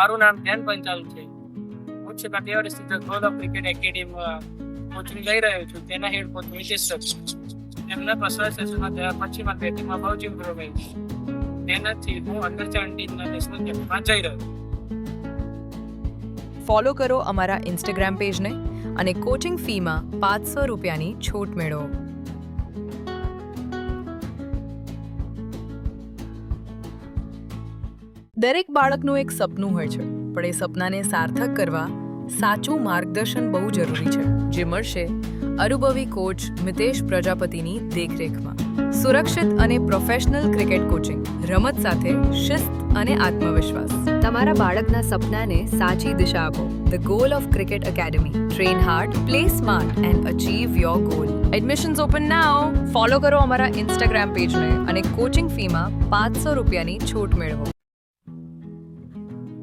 મારું નામ ધ્યાન પંચાલ છે. હું છેલ્લા 2 વર્ષથી ધ ગોલ ઓફ ક્રિકેટ એકેડેમીમાં કોચિંગ લઈ રહ્યો છું. તેના હેડ કોચ મિતેશ સર. એમના પસંદ સેશનમાં થયા પછીમાં બેટિંગમાં બહુ જ ઇમ્પ્રુવ થઈ છે. તેનાથી હું અંડર 17 નેશનલ ગેમમાં જઈ રહ્યો છું. ફોલો કરો અમારા ઇન્સ્ટાગ્રામ પેજને અને કોચિંગ ફીમાં 500 રૂપિયાની છૂટ મેળવો. દરેક બાળકનું એક સપનું હોય છે, પણ એ સપનાને સાર્થક કરવા સાચું માર્ગદર્શન બહુ જરૂરી છે, જે મળશે અનુભવી કોચ મિતેશ પ્રજાપતિની દેખરેખમાં. સુરક્ષિત અને પ્રોફેશનલ ક્રિકેટ કોચિંગ, રમત સાથે શિસ્ત અને આત્મવિશ્વાસ. તમારા બાળકના સપનાને સાચી દિશા આપો. The goal of cricket academy. Train hard, play smart and achieve your goal. Admissions open now. Follow કરો અમારા ઇન્સ્ટાગ્રામ પેજને અને કોચિંગ ફીમાં 500 રૂપિયાની છૂટ મેળવો.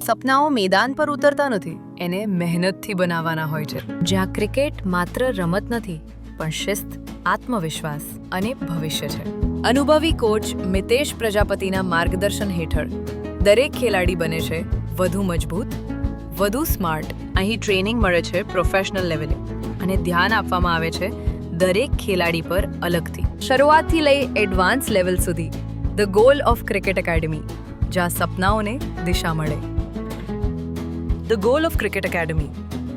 સપનાઓ મેદાન પર ઉતરતા નથી, એને મહેનતથી બનાવવાના હોય છે. જ્યાં ક્રિકેટ માત્ર રમત નથી, પણ શિસ્ત, આત્મવિશ્વાસ અને ભવિષ્ય છે. અનુભવી કોચ મિતેશ પ્રજાપતિના માર્ગદર્શન હેઠળ દરેક ખેલાડી બને છે વધુ મજબૂત, વધુ સ્માર્ટ. અહીં ટ્રેનિંગ મળે છે પ્રોફેશનલ લેવલે અને ધ્યાન આપવામાં આવે છે દરેક ખેલાડી પર અલગથી. શરૂઆતથી લઈ એડવાન્સ લેવલ સુધી. The goal of cricket academy, જ્યાં સપનાઓને દિશા મળે. The goal of Cricket Academy.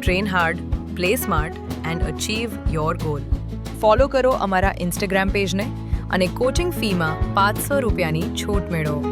Train hard, play smart and achieve your goal. Follow કરો અમારા ઇન્સ્ટાગ્રામ પેજને અને કોચિંગ ફીમાં 500 રૂપિયાની છૂટ મેળવો.